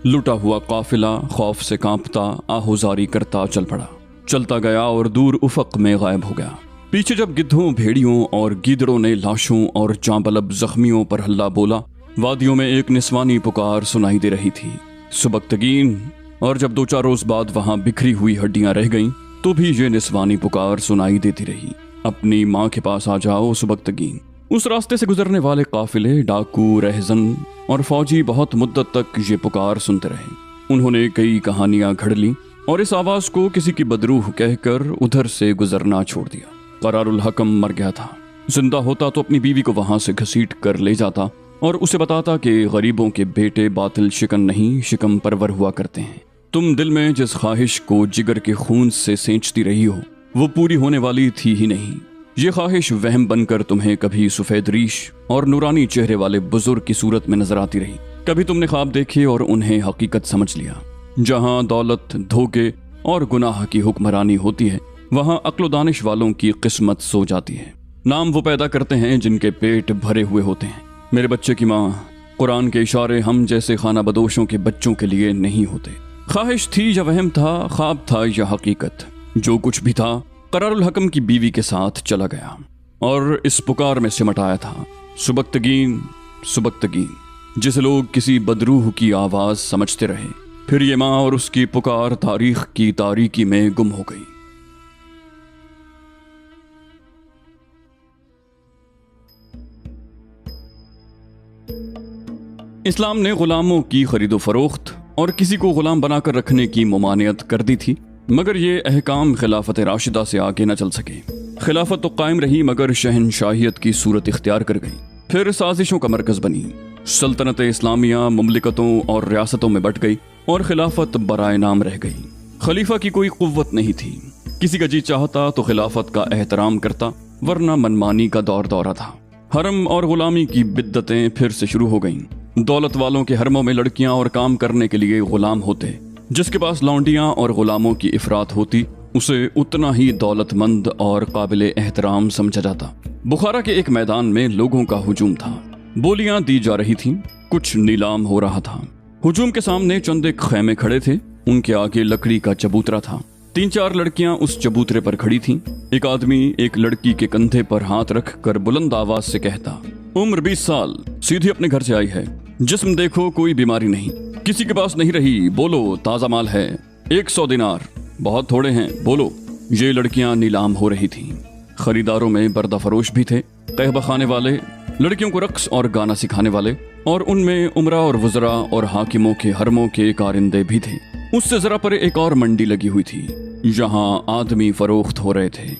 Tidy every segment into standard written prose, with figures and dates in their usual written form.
लुटा हुआ काफिला खौफ से कांपता आहुजारी करता चल पड़ा, चलता गया और दूर उफक में गायब हो गया। पीछे जब गिद्धों, भेड़ियों और गीदड़ों ने लाशों और जांबलब जख्मियों पर हल्ला बोला, वादियों में एक निस्वानी पुकार सुनाई दे रही थी, सुबक्तगीन। और जब 2-4 रोज बाद वहां बिखरी हुई हड्डियां रह गईं, तो भी ये निस्वानी पुकार सुनाई देती रही, अपनी माँ के पास आ जाओ सुबक्तगीन। उस रास्ते से गुजरने वाले काफिले, डाकू, रहजन और फौजी बहुत मुद्दत तक ये पुकार सुनते रहे। उन्होंने कई कहानियां घड़ ली और इस आवाज को किसी की बदरूह कहकर उधर से गुजरना छोड़ दिया। करारुल हकम मर गया था। जिंदा होता तो अपनी बीवी को वहां से घसीट कर ले जाता और उसे बताता कि गरीबों के बेटे बातिल शिकन नहीं, शिकम परवर हुआ करते हैं। तुम दिल में जिस ख्वाहिश को जिगर के खून से सेंचती रही हो, वो पूरी होने वाली थी ही नहीं। ये ख्वाहिश वहम बनकर तुम्हें कभी सफेद रीश और नूरानी चेहरे वाले बुजुर्ग की सूरत में नजर आती रही, कभी तुमने ख्वाब देखे और उन्हें हकीकत समझ लिया। जहां दौलत, धोखे और गुनाह की हुक्मरानी होती है, वहां अक्ल दानिश वालों की किस्मत सो जाती है। नाम वो पैदा करते हैं जिनके पेट भरे हुए होते हैं। मेरे बच्चे की माँ, कुरान के इशारे हम जैसे खाना बदोशों के बच्चों के लिए नहीं होते। ख्वाहिश थी या वहम था, ख्वाब था या हकीकत, जो कुछ भी था करारुल हकम की बीवी के साथ चला गया और इस पुकार में सिमट आया था, सुबक्तगीन, सुबक्तगीन, जिसे लोग किसी बदरूह की आवाज समझते रहे। फिर ये माँ और उसकी पुकार तारीख की तारीकी में गुम हो गई। इस्लाम ने गुलामों की खरीदो फरोख्त और किसी को गुलाम बनाकर रखने की ममानियत कर दी थी, मगर ये अहकाम खिलाफत राशिदा से आगे न चल सके। खिलाफत तो कायम रही मगर शहनशाहियत की सूरत इख्तियार कर गई, फिर साजिशों का मरकज बनी। सल्तनत इस्लामिया मुमलिकतों और रियासतों में बट गई और खिलाफत बराए नाम रह गई। खलीफा की कोई कुव्वत नहीं थी। किसी का जी चाहता तो खिलाफत का एहतराम करता, वरना मनमानी का दौर दौरा था। हरम और गुलामी की बिद्दतें फिर से शुरू हो गईं। दौलत वालों के हरमों में लड़कियां और काम करने के लिए गुलाम होते। जिसके पास लौंडियां और गुलामों की इफरात होती, उसे उतना ही दौलतमंद और काबिल एहतराम समझा जाता। बुखारा के एक मैदान में लोगों का हुजूम था। बोलियां दी जा रही थीं, कुछ नीलाम हो रहा था। हुजूम के सामने चंद एक खैमे खड़े थे, उनके आगे लकड़ी का चबूतरा था। 3-4 लड़कियां उस चबूतरे पर खड़ी थीं। एक आदमी एक लड़की के कंधे पर हाथ रख कर बुलंद आवाज से कहता, उम्र 20 साल, सीधी अपने घर से आई है, जिस्म देखो कोई बीमारी नहीं, किसी के पास नहीं रही, बोलो ताजा माल है, 100 दिनार, बहुत थोड़े हैं, बोलो। ये लड़कियां नीलाम हो रही थीं। खरीदारों में पर्दा फरोश भी थे, कहबा खाने वाले, लड़कियों को रक्स और गाना सिखाने वाले, और उनमें उमरा और वज़रा और हाकिमों के हरमों के कारिंदे भी थे। उससे जरा परे एक और मंडी लगी हुई थी, जहाँ आदमी फरोख्त हो रहे थे।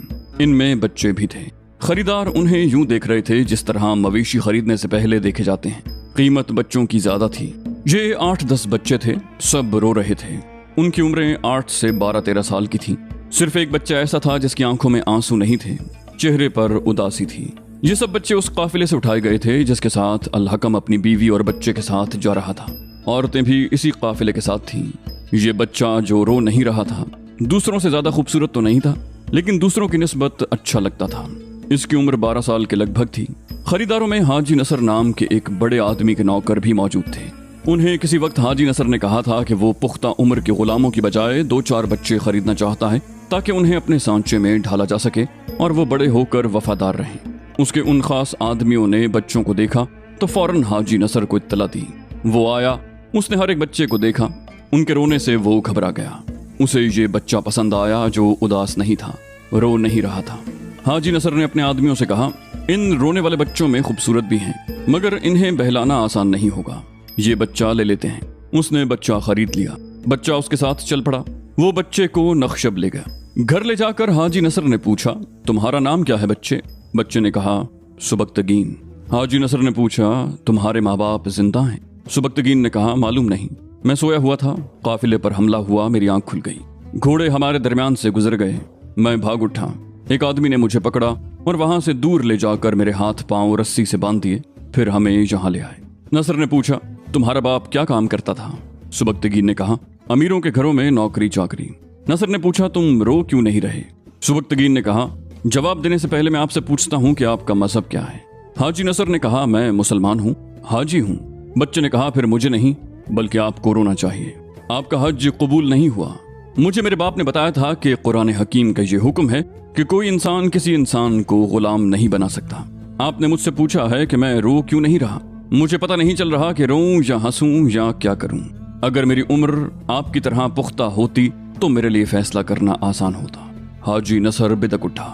इनमें बच्चे भी थे। खरीदार उन्हें यूं देख रहे थे जिस तरह मवेशी खरीदने से पहले देखे जाते हैं। कीमत बच्चों की ज्यादा थी। ये 8-10 बच्चे थे, सब रो रहे थे। उनकी उम्रें 8 से 12-13 साल की थी। सिर्फ एक बच्चा ऐसा था जिसकी आंखों में आंसू नहीं थे, चेहरे पर उदासी थी। ये सब बच्चे उस काफिले से उठाए गए थे जिसके साथ अल हकम अपनी बीवी और बच्चे के साथ जा रहा था। औरतें भी इसी काफिले के साथ थीं। ये बच्चा जो रो नहीं रहा था, दूसरों से ज्यादा खूबसूरत तो नहीं था, लेकिन दूसरों की निस्बत अच्छा लगता था। इसकी उम्र 12 साल के लगभग थी। खरीदारों में हाजी नसर नाम के एक बड़े आदमी के नौकर भी मौजूद थे। उन्हें किसी वक्त हाजी नसर ने कहा था कि वो पुख्ता उम्र के गुलामों की बजाय 2-4 बच्चे खरीदना चाहता है, ताकि उन्हें अपने सांचे में ढाला जा सके और वो बड़े होकर वफादार रहें। उसके उन खास आदमियों ने बच्चों को देखा तो फौरन हाजी नसर को इत्तला दी। वो आया, उसने हर एक बच्चे को देखा। उनके रोने से वो घबरा गया। उसे ये बच्चा पसंद आया जो उदास नहीं था, रो नहीं रहा था। हाजी नसर ने अपने आदमियों से कहा, इन रोने वाले बच्चों में खूबसूरत भी हैं, मगर इन्हें बहलाना आसान नहीं होगा, ये बच्चा ले लेते हैं। उसने बच्चा खरीद लिया। बच्चा उसके साथ चल पड़ा। वो बच्चे को नक्शब ले गया। घर ले जाकर हाजी नसर ने पूछा, तुम्हारा नाम क्या है बच्चे? बच्चे ने कहा, सुबक्तगीन। हाजी नसर ने पूछा, तुम्हारे माँ बाप जिंदा हैं? सुबक्तगीन ने कहा, मालूम नहीं, मैं सोया हुआ था, काफिले पर हमला हुआ, मेरी आंख खुल गई, घोड़े हमारे दरमियान से गुजर गए, मैं भाग उठा, एक आदमी ने मुझे पकड़ा और वहां से दूर ले जाकर मेरे हाथ पांव रस्सी से बांध दिए, फिर हमें यहाँ ले आए। नसर ने पूछा, तुम्हारा बाप क्या काम करता था? सुबक्तगीन ने कहा, अमीरों के घरों में नौकरी चाकरी। नसर ने पूछा, तुम रो क्यों नहीं रहे? सुबक्तगीन ने कहा, जवाब देने से पहले मैं आपसे पूछता हूँ कि आपका मजहब क्या है? हाजी नसर ने कहा, मैं मुसलमान हूँ, हाजी हूँ। बच्चे ने कहा, फिर मुझे नहीं, बल्कि आपको रोना चाहिए। आपका हज कबूल नहीं हुआ। मुझे मेरे बाप ने बताया था कि कुरान हकीम का ये हुक्म है कि कोई इंसान किसी इंसान को गुलाम नहीं बना सकता। आपने मुझसे पूछा है कि मैं रो क्यों नहीं रहा। मुझे पता नहीं चल रहा कि रोऊं या हंसूं या क्या करूं। अगर मेरी उम्र आपकी तरह पुख्ता होती तो मेरे लिए फैसला करना आसान होता। हाजी नसर बिदक उठा।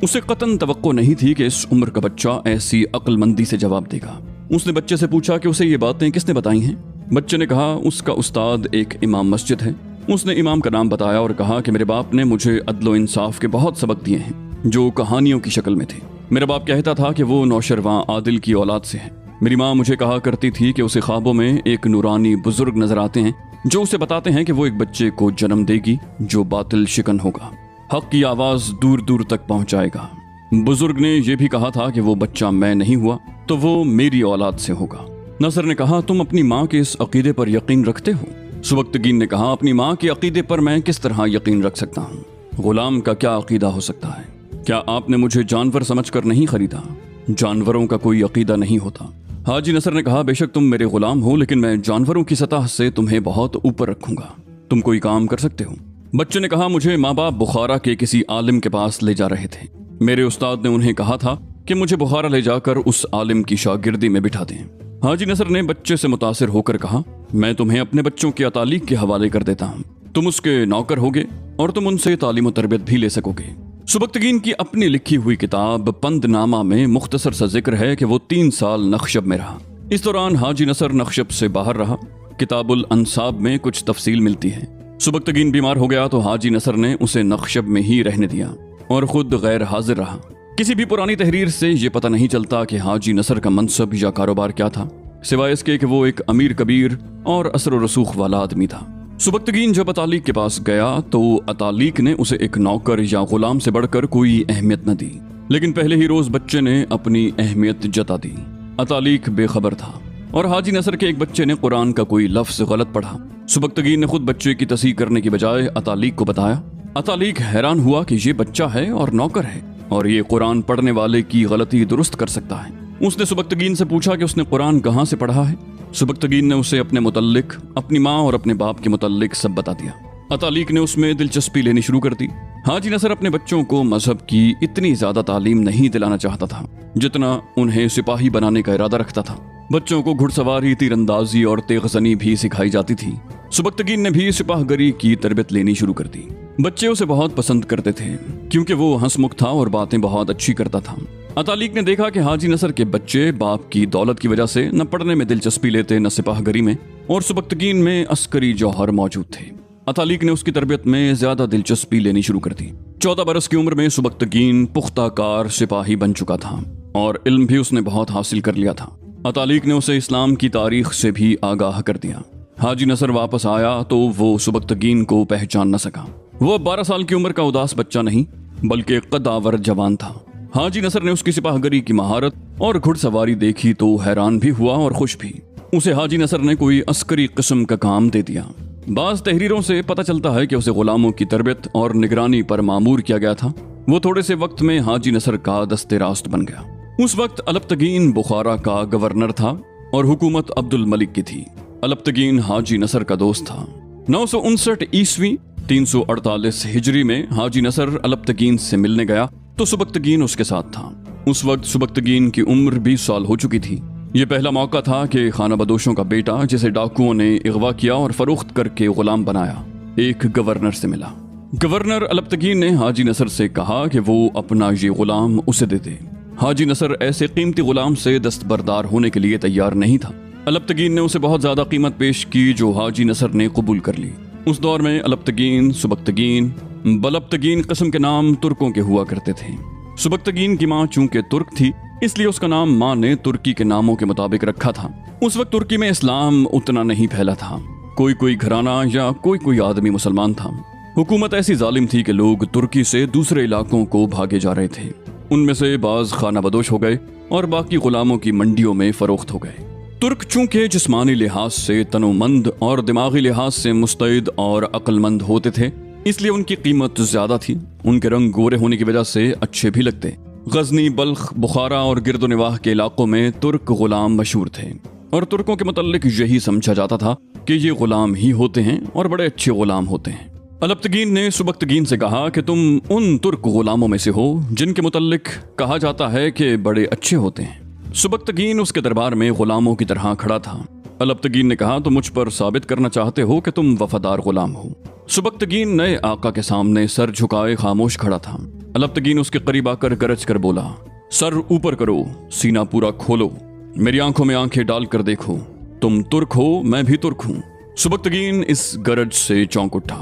उसे कतन तवक्को नहीं थी कि इस उम्र का बच्चा ऐसी अक्लमंदी से जवाब देगा। उसने बच्चे से पूछा कि उसे ये बातें किसने बताई हैं। बच्चे ने कहा उसका उस्ताद एक इमाम मस्जिद है। उसने इमाम का नाम बताया और कहा कि मेरे बाप ने मुझे अदलो इंसाफ के बहुत सबक दिए हैं जो कहानियों की शक्ल में थे। मेरा बाप कहता था कि वो नौशरवां आदिल की औलाद से है। मेरी माँ मुझे कहा करती थी कि उसे ख्वाबों में एक नूरानी बुजुर्ग नजर आते हैं जो उसे बताते हैं कि वो एक बच्चे को जन्म देगी जो बातिल शिकन होगा, हक की आवाज दूर दूर तक पहुंचाएगा। बुजुर्ग ने यह भी कहा था कि वो बच्चा मैं नहीं हुआ तो वो मेरी औलाद से होगा। नसर ने कहा तुम अपनी माँ के इस अकीदे पर यकीन रखते हो? सुबक्तगीन ने कहा अपनी माँ के अकीदे पर मैं किस तरह यकीन रख सकता हूँ? गुलाम का क्या अकीदा हो सकता है? क्या आपने मुझे जानवर समझकर नहीं खरीदा? जानवरों का कोई अकीदा नहीं होता। हाजी नसर ने कहा बेशक तुम मेरे गुलाम हो लेकिन मैं जानवरों की सतह से तुम्हें बहुत ऊपर रखूंगा। तुम कोई काम कर सकते हो? बच्चे ने कहा मुझे माँ बाप बुखारा के किसी आलिम के पास ले जा रहे थे। मेरे उस्ताद ने उन्हें कहा था कि मुझे बुखारा ले जाकर उस आलिम की शागिर्दी में बिठा दें। हाजी नसर ने बच्चे से मुतासिर होकर कहा मैं तुम्हें अपने बच्चों के अतालीक के हवाले कर देता हूँ। तुम उसके नौकर होगे और तुम उनसे तालीम और तरबियत भी ले सकोगे। सुबक्तगीन की अपनी लिखी हुई किताब पंदनामा में मुख्तसर सा जिक्र है कि वो 3 साल नक्शब में रहा। इस दौरान हाजी नसर नक्शब से बाहर रहा। किताबुल अंसाब में कुछ तफसील मिलती है। सुबक्तगीन बीमार हो गया तो हाजी नसर ने उसे नक्शब में ही रहने दिया और खुद गैर हाजिर रहा। किसी भी पुरानी तहरीर से ये पता नहीं चलता कि हाजी नसर का मनसब या कारोबार क्या था, सिवाय इसके कि वो एक अमीर कबीर और असर व रसूख वाला आदमी था। सुबक्तगीन जब अतालीक के पास गया तो अतालीक ने उसे एक नौकर या गुलाम से बढ़कर कोई अहमियत न दी, लेकिन पहले ही रोज बच्चे ने अपनी अहमियत जता दी। अतालीक बेखबर था और हाजी नसर के एक बच्चे ने कुरान का कोई लफ्ज गलत पढ़ा। सुबक्तगीन ने खुद बच्चे की तस्दीक करने की बजाय अतालीक को बताया। अतालीक हैरान हुआ कि ये बच्चा है और नौकर है और ये कुरान पढ़ने वाले की गलती दुरुस्त कर सकता है। उसने सुबक्तगीन से पूछा कि उसने कुरान कहाँ से पढ़ा है। सुबक्तगीन ने उसे अपने मुतल्लिक, अपनी माँ और अपने बाप के मुतल्लिक सब बता दिया। अतालीक ने उसमें दिलचस्पी लेनी शुरू कर दी। हाजी नसर अपने बच्चों को मजहब की इतनी ज्यादा तालीम नहीं दिलाना चाहता था जितना उन्हें सिपाही बनाने का इरादा रखता था। बच्चों को घुड़सवारी, तीरंदाजी और तेगजनी भी सिखाई जाती थी। सुबक्तगीन ने भी सिपाहगरी की तरबियत लेनी शुरू कर दी। बच्चे उसे बहुत पसंद करते थे क्योंकि वो हंसमुख था और बातें बहुत अच्छी करता था। अतालीक ने देखा कि हाजी नसर के बच्चे बाप की दौलत की वजह से न पढ़ने में दिलचस्पी लेते न सिपाहगरी में, और सुबक्तगीन में अस्करी जौहर मौजूद थे। अतालीक ने उसकी तरबियत में ज्यादा दिलचस्पी लेनी शुरू कर दी। 14 बरस की उम्र में सुबक्तगीन पुख्ता कार सिपाही बन चुका था और इल्म भी उसने बहुत हासिल कर लिया था। अतालीक ने उसे इस्लाम की तारीख से भी आगाह कर दिया। हाजी नसर वापस आया तो वो सुबक्तगीन को पहचान न सका। वो 12 साल की उम्र का उदास बच्चा नहीं बल्कि कदावर जवान था। हाजी नसर ने उसकी सिपाहगरी की महारत और घुड़सवारी देखी तो हैरान भी हुआ और खुश भी। उसे हाजी नसर ने कोई अस्करी किस्म का काम दे दिया। बाज तहरीरों से पता चलता है कि उसे गुलामों की तरबियत और निगरानी पर मामूर किया गया था। वो थोड़े से वक्त में हाजी नसर का दस्ते रास्त बन गया। उस वक्त अलबतगीन बुखारा का गवर्नर था और हुकूमत अब्दुल मलिक की थी। अलबतगीन हाजी नसर का दोस्त था। 959 ईस्वी 348 हिजरी में हाजी नसर अलबतगीन से मिलने गया तो सुबक्तगीन उसके साथ था। उस वक्त सुबक्तगीन की उम्र 20 साल हो चुकी थी। ये पहला मौका था कि खाना बदोशों का बेटा, जिसे डाकुओं ने अगवा किया और फरोख्त करके गुलाम बनाया, एक गवर्नर से मिला। गवर्नर अलबतगीन ने हाजी नसर से कहा कि वो अपना ये गुलाम उसे दे दे। हाजी नसर ऐसे कीमती गुलाम से दस्तबरदार होने के लिए तैयार नहीं था। अलबतगीन ने उसे बहुत ज्यादा कीमत पेश की जो हाजी नसर ने कबूल कर ली। उस दौर में अलबतगीन, सुबक्तगीन, बलबतगीन किस्म के नाम तुर्कों के हुआ करते थे। सुबक्तगीन की माँ चूंकि तुर्क थी इसलिए उसका नाम माँ ने तुर्की के नामों के मुताबिक रखा था। उस वक्त तुर्की में इस्लाम उतना नहीं फैला था। कोई कोई घराना या कोई कोई आदमी मुसलमान था। हुकूमत ऐसी जालिम थी कि लोग तुर्की से दूसरे इलाकों को भागे जा रहे थे। उनमें से बाज खाना बदोश हो गए और बाकी गुलामों की मंडियों में फरोख्त हो गए। तुर्क चूंकि जिस्मानी लिहाज से तनोमंद और दिमागी लिहाज से मुस्तैद और अक्लमंद होते थे इसलिए उनकी कीमत ज्यादा थी। उनके रंग गोरे होने की वजह से अच्छे भी लगते। गजनी, बल्ख, बुखारा और गिरदोनिवाह के इलाकों में तुर्क गुलाम मशहूर थे और तुर्कों के मुतल्लिक यही समझा जाता था कि ये गुलाम ही होते हैं और बड़े अच्छे गुलाम होते हैं। अलबतगीन ने सुबक्तगीन से कहा कि तुम उन तुर्क गुलामों में से हो जिनके मुतल्लिक कहा जाता है कि बड़े अच्छे होते हैं। सुबक्तगीन उसके दरबार में गुलामों की तरह खड़ा था। अलबतगीन ने कहा, तुम मुझ पर साबित करना चाहते हो कि तुम वफादार गुलाम हो। सुबक्तगीन नए आका के सामने सर झुकाए खामोश खड़ा था। अलबतगीन उसके करीब आकर गरज कर बोला, सर ऊपर करो, सीना पूरा खोलो, मेरी आंखों में आंखें डाल कर देखो, तुम तुर्क हो, मैं भी तुर्क हूँ। सुबक्तगीन इस गरज से चौंक उठा।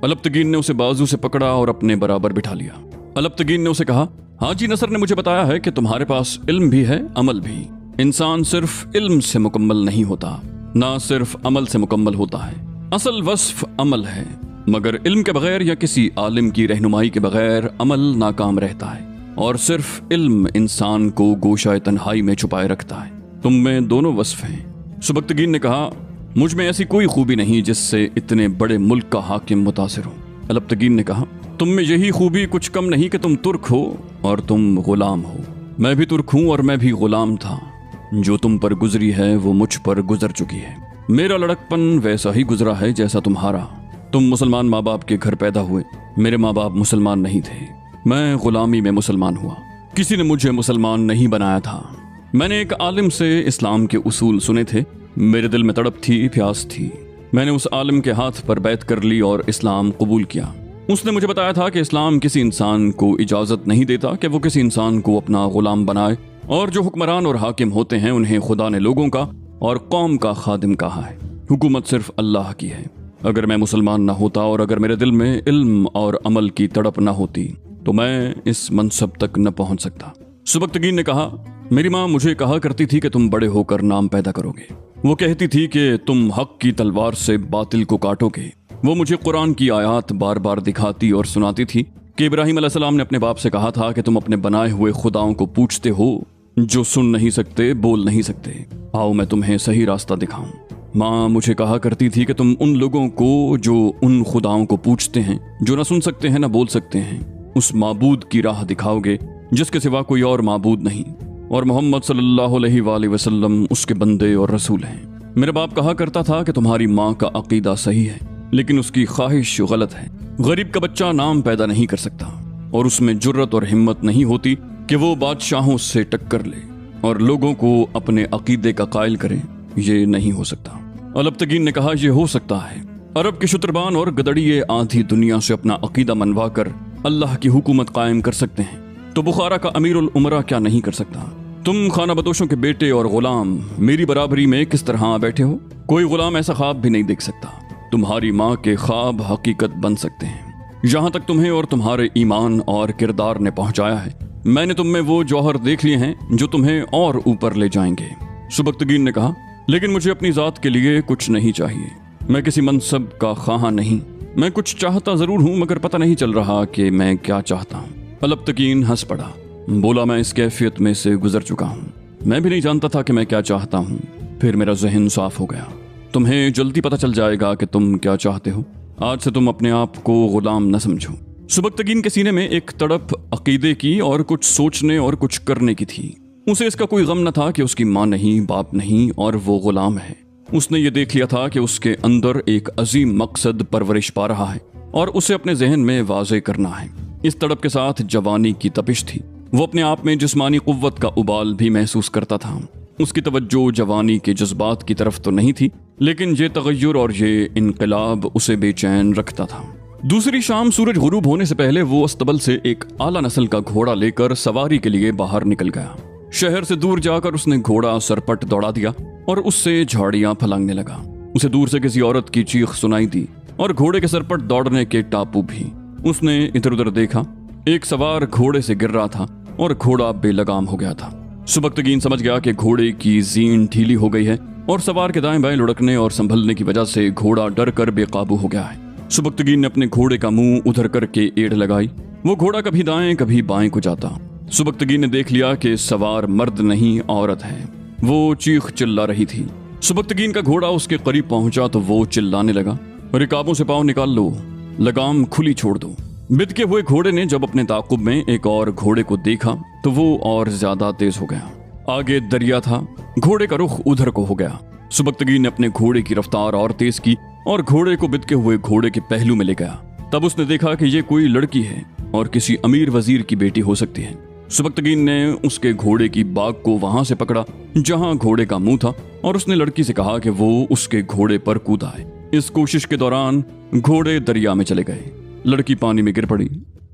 अलबतगीन ने उसे बाजू से पकड़ा और अपने बराबर बिठा लिया। अलबतगीन ने उसे कहा, हाजी नसर ने मुझे बताया है कि तुम्हारे पास इल्म भी है, अमल भी। इंसान सिर्फ इल्म से मुकम्मल नहीं होता, ना सिर्फ अमल से मुकम्मल होता है। असल वस्फ अमल है, मगर इल्म के बगैर या किसी आलिम की रहनुमाई के बगैर अमल नाकाम रहता है, और सिर्फ इल्म इंसान को गोशाए तन्हाई में छुपाए रखता है। तुम में दोनों वस्फ हैं। सुबक्तगीन ने कहा, मुझ में ऐसी कोई खूबी नहीं जिससे इतने बड़े मुल्क का हाकिम मुतासिर हो। अलबतगीन ने कहा, तुम में यही खूबी कुछ कम नहीं कि तुम तुर्क हो और तुम गुलाम हो। मैं भी तुर्क हूँ और मैं भी गुलाम था। जो तुम पर गुजरी है वो मुझ पर गुजर चुकी है। मेरा लड़कपन वैसा ही गुजरा है जैसा तुम्हारा। तुम मुसलमान माँ बाप के घर पैदा हुए, मेरे माँ बाप मुसलमान नहीं थे। मैं गुलामी में मुसलमान हुआ, किसी ने मुझे मुसलमान नहीं बनाया था। मैंने एक आलिम से इस्लाम के उसूल सुने थे, मेरे दिल में तड़प थी, प्यास थी। मैंने उस आलिम के हाथ पर बैत कर ली और इस्लाम कबूल किया। उसने मुझे बताया था कि इस्लाम किसी इंसान को इजाज़त नहीं देता कि वो किसी इंसान को अपना गुलाम बनाए, और जो हुक्मरान और हाकिम होते हैं उन्हें खुदा ने लोगों का और कौम का खादिम कहा है। हुकूमत सिर्फ अल्लाह की है। अगर मैं मुसलमान ना होता और अगर मेरे दिल में इल्म और अमल की तड़प ना होती तो मैं इस मनसब तक न पहुंच सकता। सुबक्तगीन ने कहा, मेरी माँ मुझे कहा करती थी कि तुम बड़े होकर नाम पैदा करोगे। वो कहती थी कि तुम हक की तलवार से बातिल को काटोगे। वो मुझे कुरान की आयत बार बार दिखाती और सुनाती थी कि इब्राहिम अलैहिस्सलाम ने अपने बाप से कहा था कि तुम अपने बनाए हुए खुदाओं को पूछते हो जो सुन नहीं सकते, बोल नहीं सकते। आओ मैं तुम्हें सही रास्ता दिखाऊं। माँ मुझे कहा करती थी कि तुम उन लोगों को जो उन खुदाओं को पूछते हैं, जो न सुन सकते हैं न बोल सकते हैं, उस माबूद की राह दिखाओगे जिसके सिवा कोई और माबूद नहीं, और मोहम्मद सल्लल्लाहु अलैहि वसल्लम उसके बंदे और रसूल हैं। मेरा बाप कहा करता था कि तुम्हारी माँ का अकीदा सही है लेकिन उसकी ख्वाहिश गलत है। गरीब का बच्चा नाम पैदा नहीं कर सकता और उसमें जुर्रत और हिम्मत नहीं होती कि वो बादशाहों से टक्कर ले और लोगों को अपने अकीदे का कायल करे। ये नहीं हो सकता। अलबतगीन ने कहा, यह हो सकता है। अरब के शुतरबान और गदड़िए आधी दुनिया से अपना अकीदा मनवा कर अल्लाह की हुकूमत कायम कर सकते हैं, तो बुखारा का अमीरुल उमरा क्या नहीं कर सकता? तुम खाना बदोशों के बेटे और गुलाम मेरी बराबरी में किस तरह आ बैठे हो? कोई गुलाम ऐसा ख्वाब भी नहीं देख सकता। तुम्हारी माँ के ख्वाब हकीकत बन सकते हैं। यहाँ तक तुम्हें और तुम्हारे ईमान और किरदार ने पहुँचाया है। मैंने तुम में वो जौहर देख लिए हैं जो तुम्हें और ऊपर ले जाएंगे। सुबक्तगीन ने कहा, लेकिन मुझे अपनी जात के लिए कुछ नहीं चाहिए। मैं किसी मनसब का ख्वाहा नहीं। मैं कुछ चाहता जरूर हूँ मगर पता नहीं चल रहा कि मैं क्या चाहता हूँ। अलबतगीन हंस पड़ा, बोला, मैं इस कैफियत में से गुजर चुका हूँ। मैं भी नहीं जानता था कि मैं क्या चाहता हूँ। फिर मेरा जहन साफ हो गया। तुम्हें जल्दी पता चल जाएगा कि तुम क्या चाहते हो। आज से तुम अपने आप को गुलाम न समझो। सुबक्तगीन के सीने में एक तड़प अकीदे की और कुछ सोचने और कुछ करने की थी। उसे इसका कोई गम न था कि उसकी माँ नहीं, बाप नहीं और वो गुलाम है। उसने ये देख लिया था कि उसके अंदर एक अजीम मकसद परवरिश पा रहा है और उसे अपने जहन में वाज़े करना है। इस तड़प के साथ जवानी की तपिश थी। वो अपने आप में जिस्मानी कुव्वत का उबाल भी महसूस करता था। उसकी तवज्जो जवानी के जज्बात की तरफ तो नहीं थी, लेकिन ये तगय्युर और ये इनकलाब उसे बेचैन रखता था। दूसरी शाम सूरज गुरूब होने से पहले वो अस्तबल से एक आला नस्ल का घोड़ा लेकर सवारी के लिए बाहर निकल गया। शहर से दूर जाकर उसने घोड़ा सरपट दौड़ा दिया और उससे झाड़ियां फलांगने लगा। उसे दूर से किसी औरत की चीख सुनाई दी और घोड़े के सरपट दौड़ने के टापू भी। उसने इधर उधर देखा। एक सवार घोड़े से गिर रहा था और घोड़ा बेलगाम हो गया था। सुबक्तगीन समझ गया कि घोड़े की जीन ढीली हो गई है और सवार के दाएं बाएं लुढ़कने और संभलने की वजह से घोड़ा डर कर बेकाबू हो गया है। सुबक्तगीन ने अपने घोड़े का मुंह उधर करके एड़ लगाई। वो घोड़ा कभी दाएं कभी बाएं को जाता। सुबक्तगीन ने देख लिया कि सवार मर्द नहीं औरत है। वो चीख चिल्ला रही थी। सुबक्तगीन का घोड़ा उसके करीब पहुंचा तो वो चिल्लाने लगा, रिकाबों से पांव निकाल लो, लगाम खुली छोड़ दो। बिदके हुए घोड़े ने जब अपने ताकुब में एक और घोड़े को देखा तो वो और ज्यादा तेज हो गया। आगे दरिया था। घोड़े का रुख उधर को हो गया। सुबक्तगीन ने अपने घोड़े की रफ्तार और तेज की और घोड़े को बिदके हुए घोड़े के पहलू में ले गया। तब उसने देखा कि ये कोई लड़की है और किसी अमीर वजीर की बेटी हो सकती है। सुबक्तगीन ने उसके घोड़े की बाग को वहां से पकड़ा जहां घोड़े का मुंह था और उसने लड़की से कहा कि वो उसके घोड़े पर कूद आए। इस कोशिश के दौरान घोड़े दरिया में चले गए। लड़की पानी में गिर पड़ी।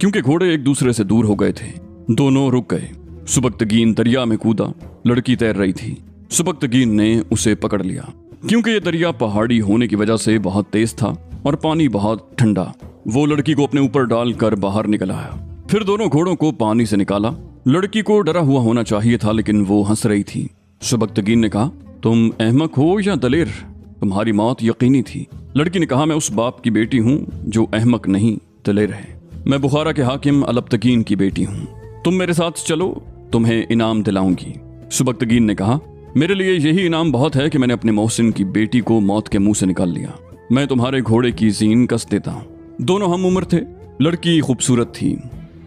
क्योंकि घोड़े एक दूसरे से दूर हो गए थे, दोनों रुक गए। सुबक्तगीन दरिया में कूदा। लड़की तैर रही थी। सुबक्तगीन ने उसे पकड़ लिया। क्योंकि ये दरिया पहाड़ी होने की वजह से बहुत तेज था और पानी बहुत ठंडा, वो लड़की को अपने ऊपर डालकर बाहर निकल आया। फिर दोनों घोड़ों को पानी से निकाला। लड़की को डरा हुआ होना चाहिए था, लेकिन वो हंस रही थी। सुबक्तगीन ने कहा, तुम अहमक हो या दलेर? तुम्हारी मौत यकीनी थी। लड़की ने कहा, मैं उस बाप की बेटी हूँ जो अहमक नहीं दलेर है। मैं बुखारा के हाकिम अलबतकीन की बेटी हूँ। तुम मेरे साथ चलो, तुम्हें इनाम दिलाऊंगी। सुबक्तगीन ने कहा, मेरे लिए यही इनाम बहुत है कि मैंने अपने मोहसिन की बेटी को मौत के मुंह से निकाल लिया। मैं तुम्हारे घोड़े की जीन कस देता हूँ। दोनों हम उम्र थे। लड़की खूबसूरत थी।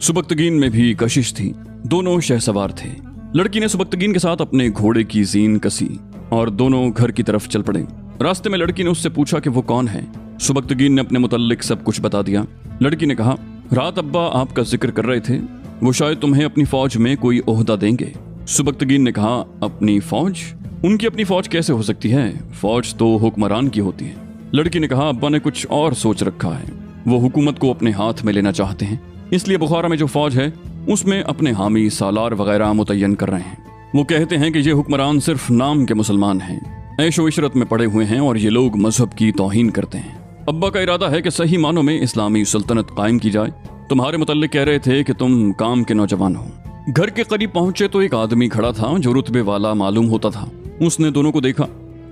सुबक्तगीन में भी कशिश थी। दोनों शहसवार थे। लड़की ने सुबक्तगीन के साथ अपने घोड़े की जीन कसी और दोनों घर की तरफ चल पड़े। रास्ते में लड़की ने उससे पूछा कि वो कौन है। सुबक्तगीन ने अपने मुतल्लिक सब कुछ बता दिया। लड़की ने कहा, रात अब्बा आपका जिक्र कर रहे थे, वो शायद तुम्हें अपनी फौज में कोई ओहदा देंगे। सुबक्तगीन ने कहा, अपनी फौज? उनकी अपनी फौज कैसे हो सकती है? फौज तो हुक्मरान की होती है। लड़की ने कहा, अब्बा ने कुछ और सोच रखा है। वो हुकूमत को अपने हाथ में लेना चाहते हैं, इसलिए बुखारा में जो फौज है उसमें अपने हामी सालार वगैरह मुतय्यन कर रहे हैं। वो कहते हैं कि ये हुक्मरान सिर्फ नाम के मुसलमान हैं, ऐशो इशरत में पड़े हुए हैं और ये लोग मजहब की तौहीन करते हैं। अब्बा का इरादा है कि सही मानों में इस्लामी सल्तनत कायम की जाए। तुम्हारे मुतल्लिक कह रहे थे कि तुम काम के नौजवान हो। घर के करीब पहुंचे तो एक आदमी खड़ा था जो रुतबे वाला मालूम होता था। उसने दोनों को देखा।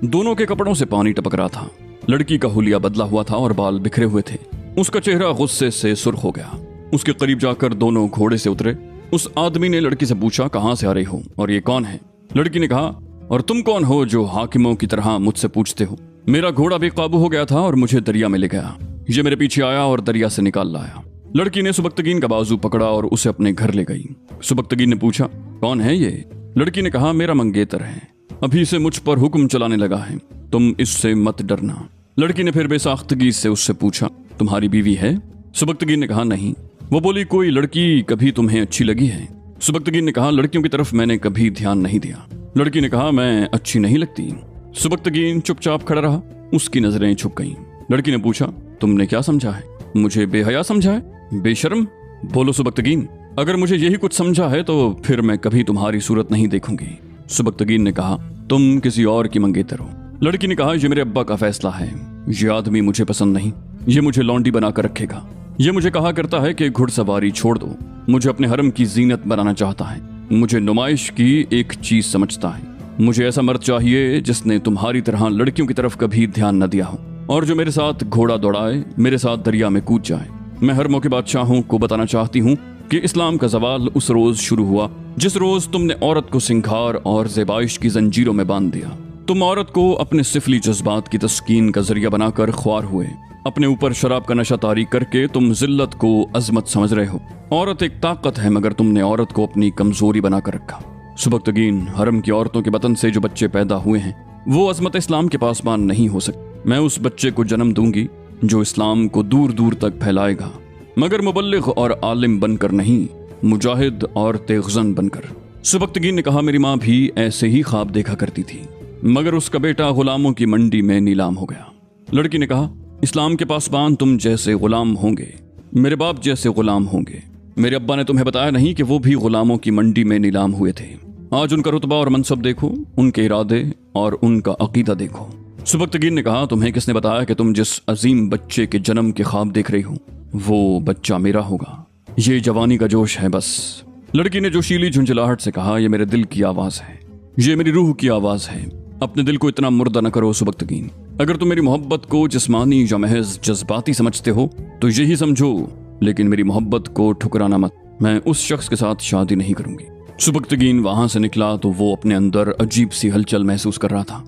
दोनों के कपड़ों से पानी टपक रहा था। लड़की का हुलिया बदला हुआ था और बाल बिखरे हुए थे। उसका चेहरा गुस्से से सुर्ख हो गया। उसके करीब जाकर दोनों घोड़े से उतरे। उस आदमी ने लड़की से पूछा, कहां से आ रही हो और ये कौन है? लड़की ने कहा, और तुम कौन हो जो हाकिमों की तरह मुझसे पूछते हो? मेरा घोड़ा बेकाबू हो गया था और मुझे दरिया में ले गया। ये मेरे पीछे आया और दरिया से निकाल लाया। लड़की ने सुबक्तगीन का बाजू पकड़ा और उसे अपने घर ले गई। सुबक्तगीन ने पूछा, कौन है ये? लड़की ने कहा, मेरा मंगेतर है, अभी से मुझ पर हुक्म चलाने लगा है, तुम इससे मत डरना। लड़की ने फिर बेसाख्तगी से उससे पूछा, तुम्हारी बीवी है? सुबक्तगीन ने कहा, नहीं। वो बोली, कोई लड़की कभी तुम्हें अच्छी लगी है? सुबक्तगीन ने कहा, लड़कियों की तरफ मैंने कभी ध्यान नहीं दिया। लड़की ने कहा, मैं अच्छी नहीं लगती। सुबक्तगीन चुपचाप खड़ा रहा। उसकी नजरें छुप गईं। लड़की ने पूछा, तुमने क्या समझा है? मुझे बेहया समझा है? बेशर्म। बोलो सुबक्तगीन, अगर मुझे यही कुछ समझा है तो फिर मैं कभी तुम्हारी सूरत नहीं देखूंगी। सुबक्तगीन ने कहा, तुम किसी और की मंगेतर हो। लड़की ने कहा, ये मेरे अब्बा का फैसला है। ये आदमी मुझे पसंद नहीं। ये मुझे लौंडी बनाकर रखेगा। ये मुझे कहा करता है कि घुड़सवारी छोड़ दो। मुझे अपने हरम की जीनत बनाना चाहता है। मुझे नुमाइश की एक चीज समझता है। मुझे ऐसा मर्द चाहिए जिसने तुम्हारी तरह लड़कियों की तरफ कभी ध्यान न दिया हो और जो मेरे साथ घोड़ा दौड़ाए, मेरे साथ दरिया में कूद जाए। मैं हरमों के बादशाहों को बताना चाहती हूँ कि इस्लाम का जवाल उस रोज शुरू हुआ जिस रोज तुमने औरत को सिंगार और ज़ेबाइश की जंजीरों में बांध दिया। तुम औरत को अपने सिफली जज्बात की तस्कीन का जरिया बनाकर ख्वार हुए। अपने ऊपर शराब का नशा तारी करके तुम जिल्लत को अजमत समझ रहे हो। औरत एक ताकत है, मगर तुमने औरत को अपनी कमजोरी बनाकर रखा। सुबक्तगीन, हरम की औरतों के बतन से जो बच्चे पैदा हुए हैं वो अजमत इस्लाम के पासबान नहीं हो सकते। मैं उस बच्चे को जन्म दूंगी जो इस्लाम को दूर दूर तक फैलाएगा, मगर मुबल्लिग और आलिम बनकर नहीं, मुजाहिद और तेगजन बनकर। सुबक्तगीन ने कहा, मेरी माँ भी ऐसे ही ख्वाब देखा करती थी, मगर उसका बेटा गुलामों की मंडी में नीलाम हो गया। लड़की ने कहा, इस्लाम के पासबान तुम जैसे गुलाम होंगे, मेरे बाप जैसे गुलाम होंगे। मेरे अब्बा ने तुम्हें बताया नहीं कि वो भी गुलामों की मंडी में नीलाम हुए थे। आज उनका रुतबा और मनसब देखो, उनके इरादे और उनका अकीदा देखो। सुबक्तगीन ने कहा, तुम्हें किसने बताया कि तुम जिस अजीम बच्चे के जन्म के ख्वाब देख रही हो वो बच्चा मेरा होगा? ये जवानी का जोश है बस। लड़की ने जोशीली झुंझलाहट से कहा, ये मेरे दिल की आवाज है, ये मेरी रूह की आवाज है। अपने दिल को इतना मुर्दा न करो सुबक्तगीन। अगर तुम मेरी मोहब्बत को जिस्मानी या महज जज्बाती समझते हो तो यही समझो, लेकिन मेरी मोहब्बत को ठुकराना मत। मैं उस शख्स के साथ शादी नहीं करूंगी। सुबक्तगीन वहां से निकला तो वो अपने अंदर अजीब सी हलचल महसूस कर रहा था।